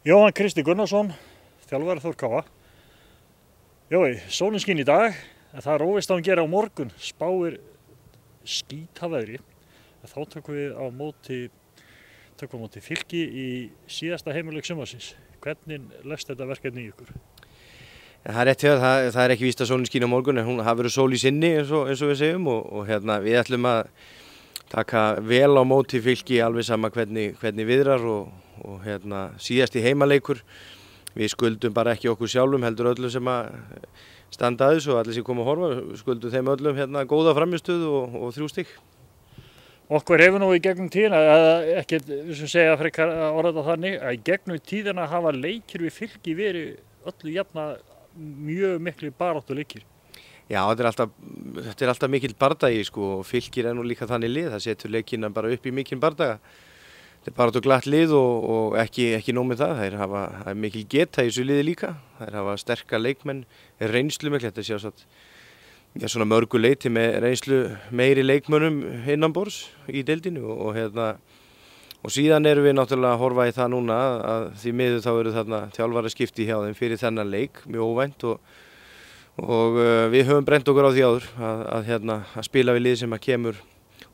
Jóhann Kristi Gunnarsson, þjálfari Þór Káa. Jói, sólin skín í dag, en það er óvíst að hún gera á morgun, spáir skítaveðri. Þá tökum við á móti Fylki í síðasta heimaleik sumarsins. Hvernig leggst þetta verkefni í ykkur? Það er rétt hjá það er ekki víst að sólin skín á morgun, en það verður sól í sinni eins og við segjum og við ætlum að taka vel á móti Fylki alveg sama hvernig viðrar og síðasti heimaleikur. Við skuldum bara ekki okkur sjálfum, heldur öllum sem að standa að þessu og allir sem koma að horfa, skuldum þeim öllum góða frammistöðu og 3 stig. Okkur hefur nú í gegnum tíðina, ekki sem segja frekar að orða þetta þannig, að í gegnum tíðina hafa leikir við Fylki verið öllu jafna mjög miklu baráttu leikir. Já, þetta er alltaf mikill bardagi og Fylkir er nú líka þannig lið, það setur leikina bara upp í mikinn bardaga. Þetta er baráttu glatt lið og ekki nóg með það, það er mikil geta í þessu liði líka, þær hafa sterka leikmenn, reynslu mikil, þetta sé svona mörgu leyti með reynslu meiri leikmönnum innanborðs í deildinu og síðan erum við náttúrulega að horfa í það núna að því miður þá eru þarna þjálfaraskipti hjá þeim fyrir þennan leik, mjög óvænt og við höfum brennt okkur á því áður að spila við lið sem að kemur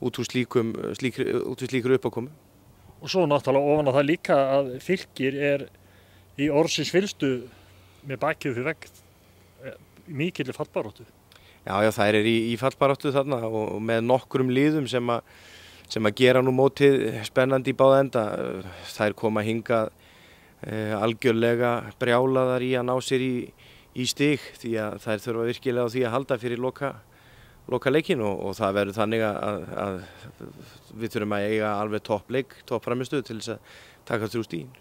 út úr slíkri uppákomu. Og svo náttúrulega ofan á það líka að Fylkir er í orðsins fyllstu með bakið fyrir vegg mikilli fallbaráttu. Já, þær eru í fallbaráttu þarna og með nokkrum liðum sem að gera nú mótið spennandi í báða enda. Þær koma hingað algjörlega brjálaðar í að ná sér í stig því að þær þurfa virkilega á því að halda fyrir loka leikinn og það verður þannig að við þurfum að eiga alveg topp frammistöðu til þess að taka 3 stigin.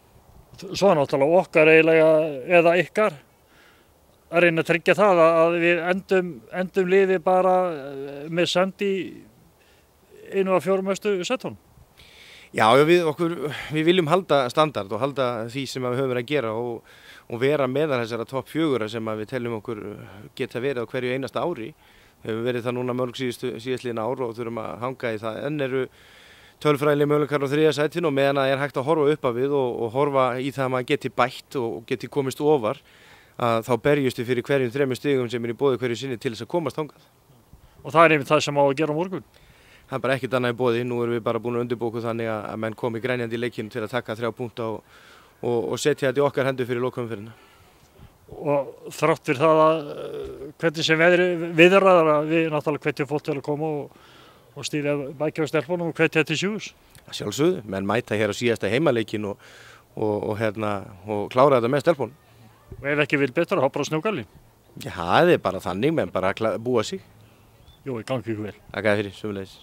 Svo er náttúrulega okkar eiginlega eða ykkar að reyna að tryggja það að við endum liði bara með send í 1 af 4 mestu settunum. Já, við viljum halda standard og halda því sem við höfum verið að gera og vera meðal þessara topp 4 sem við teljum okkur geta verið á hverju einasta ári. Við höfum verið það núna mörg síðastliðin ár og þurfum að hanga í það. En eru tölfræðilegir möguleikar á 3. sætinu og meðan það er hægt að horfa upp á við og horfa í það að maður geti bætt og geti komist ofar. Að þá berjumst við fyrir hverjum 3 stigum sem er í boði hverju sinni til þess að komast þangað. Og það er einmitt það sem á að gera á morgun? Það er bara ekkert annað í boði, nú erum við bara búin að undirbóka þannig að menn komi grænjandi í leikinn til að taka 3 punkta og setja þetta í okkar hendur fyrir lokaumferðina. Og þrátt fyrir það að hvernig sem viðraðar að við náttúrulega hvetjum fólk til að koma og stýra bækja á stelpunum og hvetja til sjús? Sjálfsögðu, menn mæta hér á síðasta heimaleikinn og klára þetta með stelpunum. Og ef ekki vil betra, þá bara snjógalli? Já, það er bara þannig, menn bara búa sig. Jú, gangi ykkur vel. Takk fyrir, sömuleiðis.